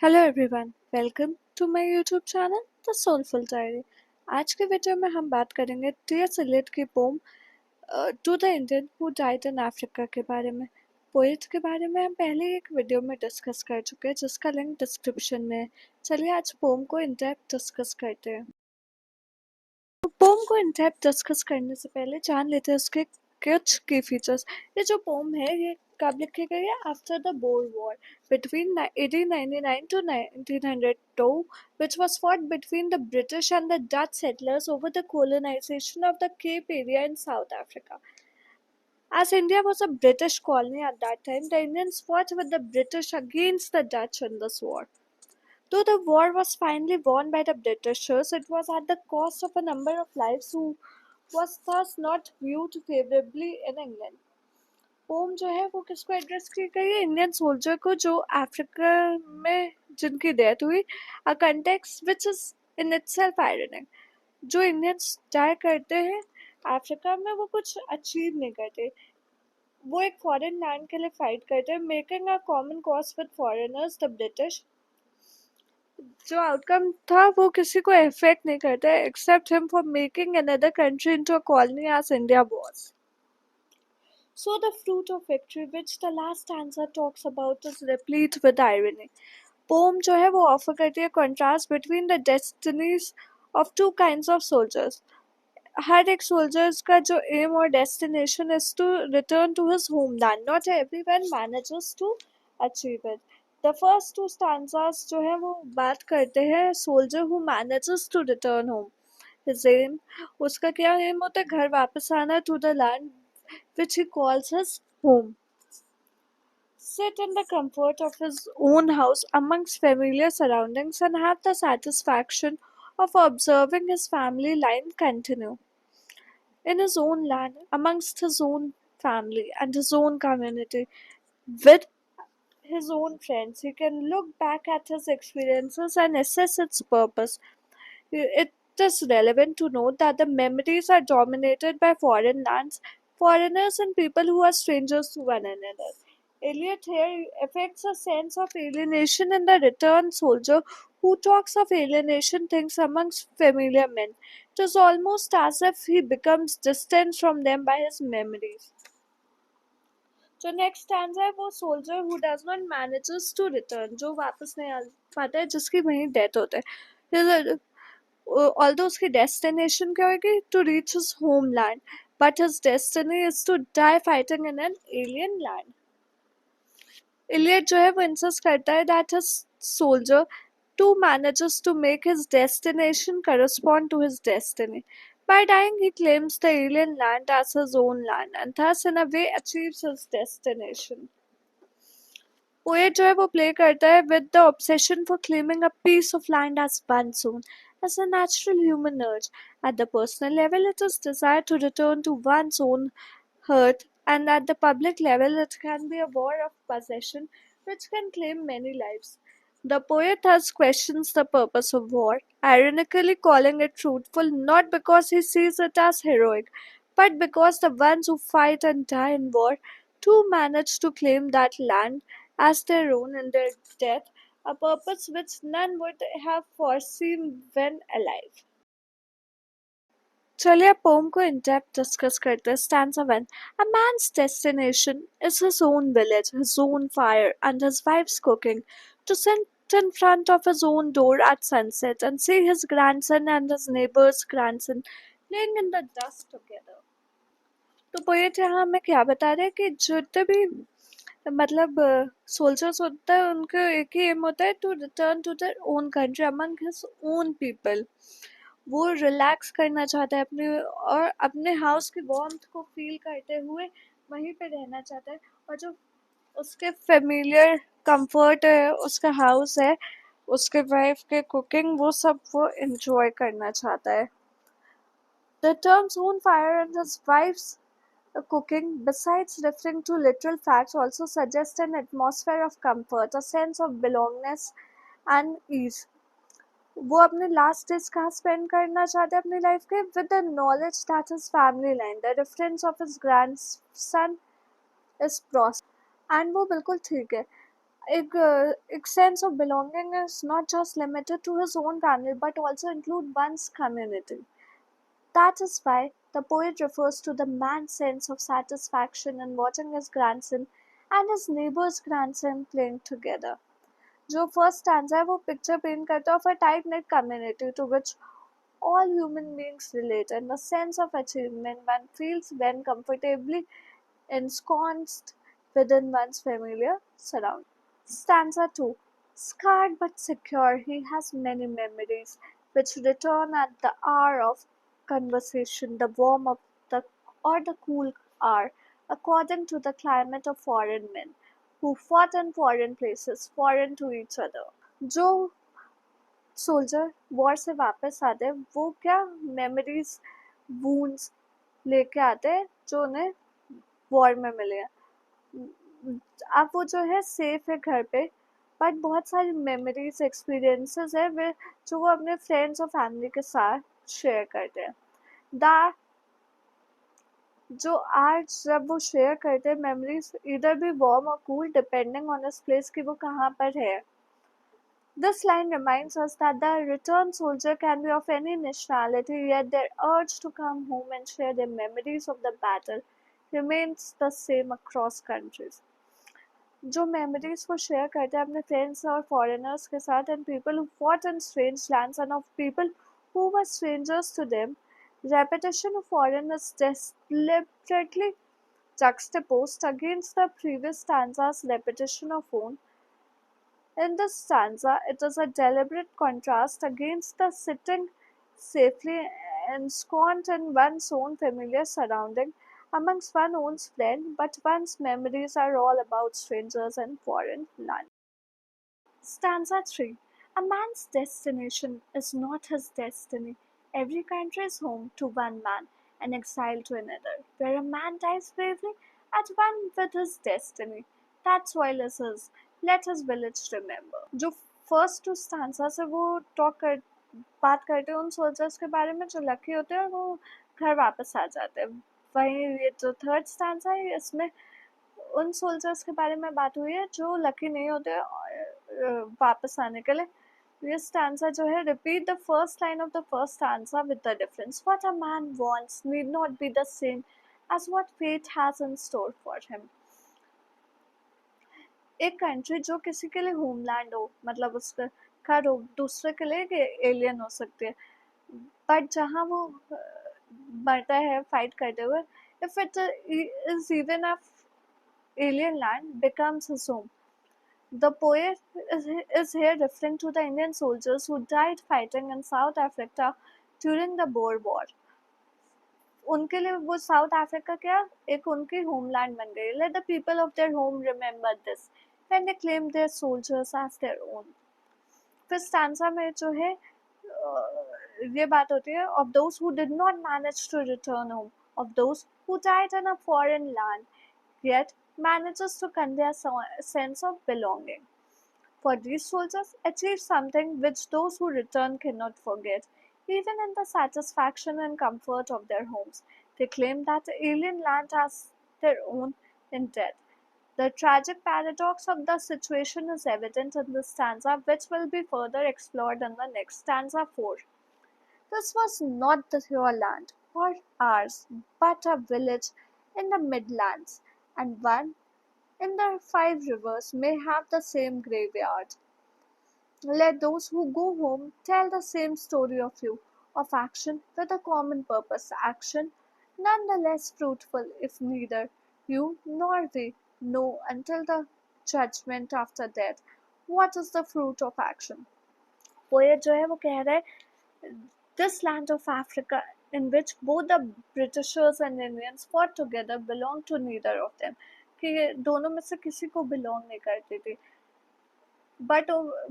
Hello everyone, welcome to my YouTube channel the soulful diary. आज के video में हम बात करेंगे टी.एस. एलियट की poem to the Indian who died in Africa के बारे में। पोएट के बारे में हम पहले एक वीडियो में डिस्कस कर चुके हैं जिसका लिंक डिस्क्रिप्शन में है। चलिए आज पोम को इन डेप्थ डिस्कस करते हैं। पोम को इन डेप्थ डिस्कस करने से पहले जान लेते हैं उसके कुछ की फीचर्स। ये जो पोम है ये कब लिखी गई है? After the bore war between 1899 to 1902, which was fought between the British and the Dutch settlers over the colonization of the Cape area in South Africa. As India was a British colony at that time, the Indians fought with the British against the Dutch in this war. Though the war was finally won by the Britishers, it was at the cost of a number of lives who was thus not viewed favorably in England. Poem जो है वो किसको address की गई है? Indian soldier को जो Africa में जिनकी डेथ हुई। A context which is in itself ironic. जो इंडियंस डाई करते हैं अफ्रीका में वो कुछ अचीव नहीं करते, वो एक फॉरेन लैंड के लिए फाइट करते हैं, making a common cause with foreigners the British. जो आउटकम था वो किसी को इफेक्ट नहीं करता है except him for making another country into a colony as India was. So the fruit of victory, which the last stanza talks about, is replete with irony. Poem जो है वो ऑफर करती है contrast between the destinies of two kinds of soldiers. हर एक soldiers का जो aim और destination is to return to his homeland. Not everyone manages to achieve it. The first two stanzas जो है वो बात करते हैं soldier who manages to return home. His aim, उसका क्या aim होता है? घर वापस आना, to the land which he calls his home. Sit in the comfort of his own house amongst familiar surroundings and have the satisfaction of observing his family line continue. In his own land, amongst his own family and his own community, with his own friends, he can look back at his experiences and assess its purpose. It is relevant to note that the memories are dominated by foreign lands, foreigners, and people who are strangers to one another. Eliot here affects a sense of alienation in the returned soldier who talks of alienation things amongst familiar men. It is almost as if he becomes distant from them by his memories. जो next stand है वो soldier who does not manages to return, जो वापस नहीं आ पाता है, जिसकी वहीं डेथ होता है। although उसकी डेस्टिनेशन क्या होगी? To reach his home land, but his destiny is to die fighting in an alien land. Eliot जो है वो इंसिस्ट करता है that his soldier too manages to make his destination correspond to his destiny. By dying, he claims the alien land as his own land and thus in a way achieves his destination. Poet जो है वो play करता है with the obsession for claiming a piece of land as one's own as a natural human urge. At the personal level, it is desire to return to one's own hearth, and at the public level, it can be a war of possession which can claim many lives. The poet thus questions the purpose of war, ironically calling it fruitful not because he sees it as heroic, but because the ones who fight and die in war too manage to claim that land as their own in their death, a purpose which none would have foreseen when alive. चलिए pome को in depth discuss करते हैं। Stanza 1. A man's destination is his own village, his own fire, and his wife's cooking. To sit in front of his own door at sunset and see his grandson and his neighbor's grandson playing in the dust together. तो poet यहाँ हमें क्या बता रहे हैं कि जितने भी मतलब सोल्जर्स होता है उनका एक ही एम होता है to return to their own country among his own people. वो रिलैक्स करना चाहता है अपने और अपने हाउस की वार्मथ को फील करते हुए वहीं पे रहना चाहता है, और जो उसके फेमिलियर कंफर्ट है, उसका हाउस है, उसके वाइफ के कुकिंग, वो सब वो एंजॉय करना चाहता है। The terms own fire and his wife's cooking, besides referring to literal facts, also suggest an atmosphere of comfort, a sense of belongingness and ease. वो अपने लास्ट डेज कहाँ स्पेंड करना चाहते हैं अपनी लाइफ के? With the knowledge that his family line, the reference of his grandson is pros, and वो बिल्कुल ठीक है। A sense of belonging is not just limited to his own family but also include one's community. That is why the poet refers to the man's sense of satisfaction in watching his grandson and his neighbor's grandson playing together. जो first stanza है वो picture paint करता है of a tight net community to which all human beings relate and the sense of achievement one feels when comfortably ensconced within one's familiar surroundings. Stanza 2. Scarred but secure, he has many memories which return at the hour of conversation, the warmth of the or the cool hour, according to the climate of foreign men who fought in foreign places, foreign to each other. जो soldier war से वापस आते हैं वो क्या memories wounds लेके आते हैं जो उन्हें वॉर में मिले हैं। अब वो जो है सेफ है घर पे बट बहुत सारी मेमोरीज एक्सपीरियंसेस है वे जो वो अपने फ्रेंड्स और फैमिली के साथ शेयर करते हैं। दैट जो आज जब वो शेयर करते हैं मेमोरीज इधर भी वार्म और cool depending on this place कि वो कहाँ पर है। This line reminds us that the returned soldier can be of any nationality, yet their urge to come home and share their memories of the battle remains the same across countries. जो memories वो share करते हैं अपने friends और foreigners के साथ and people who fought in strange lands and of people who were strangers to them, repetition of foreigners deliberately juxtaposed against the previous stanza's repetition of own. In this stanza, it is a deliberate contrast against the sitting safely ensconced in one's own familiar surrounding amongst one's own friends, but one's memories are all about strangers and foreign lands. Stanza 3. A man's destination is not his destiny. Every country is home to one man, and exile to another. Where a man dies bravely, at one with his destiny, that soil is his. Let his village remember. जो first to स्टांसास है वो बात करते हैं उन soldiers के बारे में जो लकी होते हैं और वो घर वापस आ जाते हैं। वहीं ये जो थर्ड स्टांसा है इसमें उन सोल्जर्स के बारे में बात हुई है जो लकी नहीं होते वापस आने के लिए। ये stanza जो है repeat the first line of the first stanza with the difference. What a man wants need not be the same as what fate has in store for him. एक कंट्री जो किसी के लिए होमलैंड हो मतलब उसका घर हो दूसरे के लिए एलियन हो सकती है बट जहाँ वो मरता है फाइट करते हुए if it is even a alien land becomes his home. The poet is here referring to the Indian soldiers who died fighting in South Africa during the Boer War. उनके लिए वो south Africa क्या एक उनकी homeland बन गई। Let the people of their home remember this when they claim their soldiers as their own. फिर stanza में जो है ये बात होती है of those who did not manage to return home, of those who died in a foreign land, yet manages to convey a sense of belonging. For these soldiers, achieve something which those who return cannot forget, even in the satisfaction and comfort of their homes. They claim that the alien land as their own in death. The tragic paradox of the situation is evident in this stanza, which will be further explored in the next stanza 4. This was not the your land or ours, but a village in the Midlands, and one in the five rivers may have the same graveyard. Let those who go home tell the same story of you, of action with a common purpose, action none the less fruitful if neither you nor we know until the judgment after death what is the fruit of action. Poet जो है वो कह रहा है this land of Africa in which both the Britishers and Indians fought together belonged to neither of them कि ये दोनों में से किसी को बिलोंग नहीं करती थी बट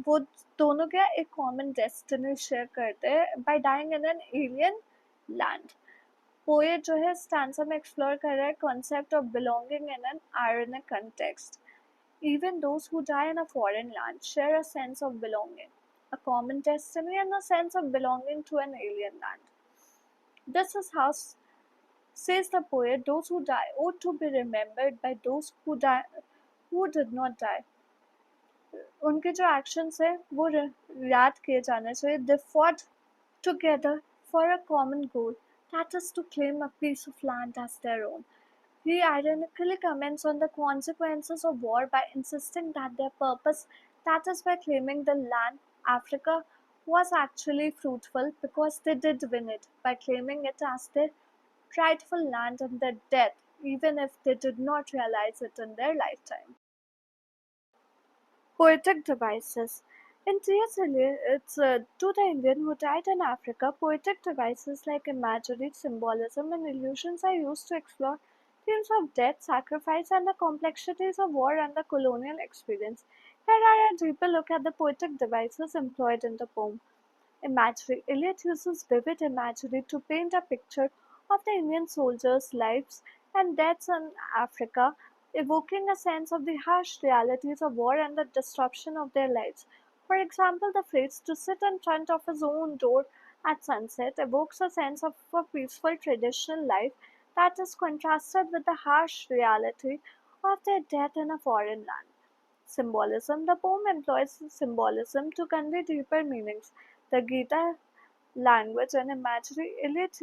वो दोनों क्या एक कॉमन डेस्टिनी शेयर करते हैं by dying in an alien land. Poet जो है स्टैंजा में एक्सप्लोर कर रहा है concept of belonging in an ironic context. Even those who die in a foreign land share a sense of belonging, a common destiny, and a sense of belonging to an alien land. This is how, says the poet, those who die ought to be remembered by those who did not die. उनके जो actions है वो याद किए जाने चाहिए. They fought together for a common goal, that is to claim a piece of land as their own. He ironically comments on the consequences of war by insisting that their purpose, that is by claiming the land, Africa, was actually fruitful because they did win it by claiming it as their rightful land in their death, even if they did not realize it in their lifetime. Poetic devices. In T.S. Eliot, it's to the Indian who died in Africa, poetic devices like imagery, symbolism, and illusions are used to explore themes of death, sacrifice, and the complexities of war and the colonial experience. Here are a deeper look at the poetic devices employed in the poem. Imagery. Eliot uses vivid imagery to paint a picture of the Indian soldiers' lives and deaths in Africa, evoking a sense of the harsh realities of war and the disruption of their lives. For example, the phrase "to sit in front of his own door at sunset" evokes a sense of a peaceful traditional life that is contrasted with the harsh reality of their death in a foreign land. Symbolism. The poem employs symbolism to convey deeper meanings. The Gita language and imagery. Eliot's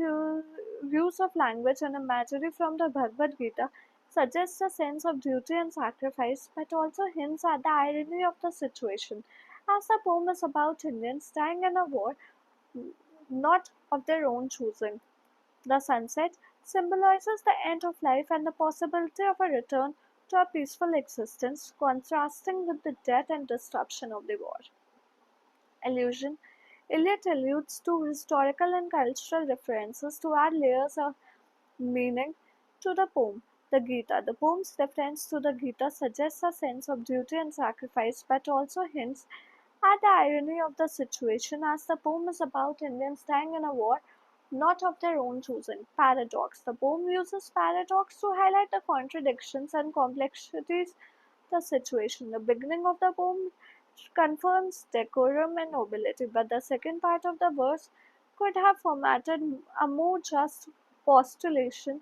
use of language and imagery from the Bhagavad Gita suggests a sense of duty and sacrifice, but also hints at the irony of the situation. As the poem is about Indians dying in a war not of their own choosing. The sunset symbolizes the end of life and the possibility of a return to a peaceful existence, contrasting with the death and disruption of the war. Allusion. Eliot alludes to historical and cultural references to add layers of meaning to the poem. The Gita. The poem's reference to the Gita suggests a sense of duty and sacrifice, but also hints at the irony of the situation, as the poem is about Indians dying in a war not of their own choosing. Paradox. The poem uses paradox to highlight the contradictions and complexities of the situation. The beginning of the poem confirms decorum and nobility, but the second part of the verse could have formatted a more just postulation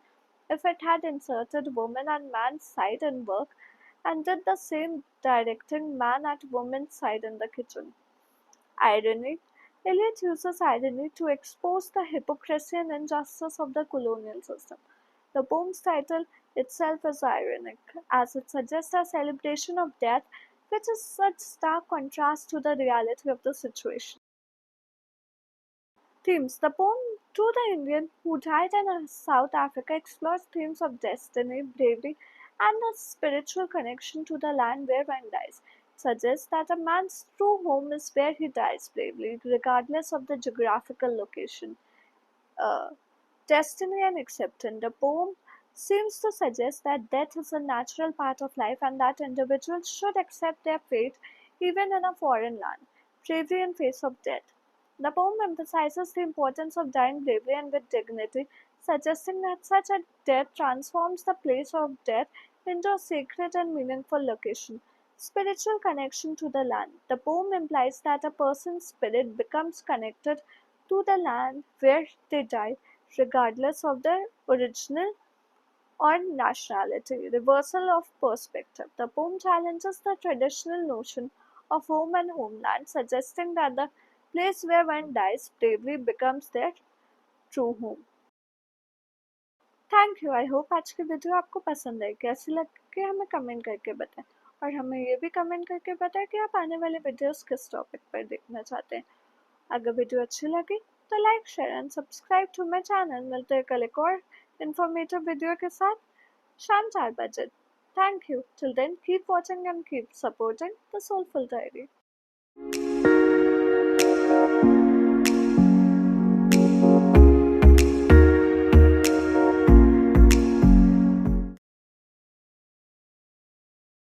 if it had inserted woman and man's side in work and did the same, directing man at woman's side in the kitchen. Irony. Eliot uses irony to expose the hypocrisy and injustice of the colonial system. The poem's title itself is ironic, as it suggests a celebration of death, which is such stark contrast to the reality of the situation. Themes. The poem "To the Indian Who Died in South Africa" explores themes of destiny, bravery, and the spiritual connection to the land where one dies. It suggests that a man's true home is where he dies bravely, regardless of the geographical location. uh, Destiny and acceptance. The poem seems to suggest that death is a natural part of life and that individuals should accept their fate even in a foreign land. Bravery in face of death. The poem emphasizes the importance of dying bravely and with dignity, suggesting that such a death transforms the place of death into a sacred and meaningful location. Spiritual connection to the land. The poem implies that a person's spirit becomes connected to the land where they died, regardless of their original or nationality. Reversal of perspective. The poem challenges the traditional notion of home and homeland, suggesting that the place where one dies bravely becomes their true home. Thank you. I hope आज की video आपको पसंद आई. कैसी लगी हमें comment करके बताएं, और हमें ये भी कमेंट करके बताएं कि आप आने वाले वीडियोस किस टॉपिक पर देखना चाहते हैं. अगर वीडियो अच्छी लगी तो like, share and subscribe to my channel. मिलते हैं कल एक और इन्फॉर्मेटिव वीडियो के साथ शाम 4 बजे. Thank you. Till then keep watching and keep supporting the soulful diary.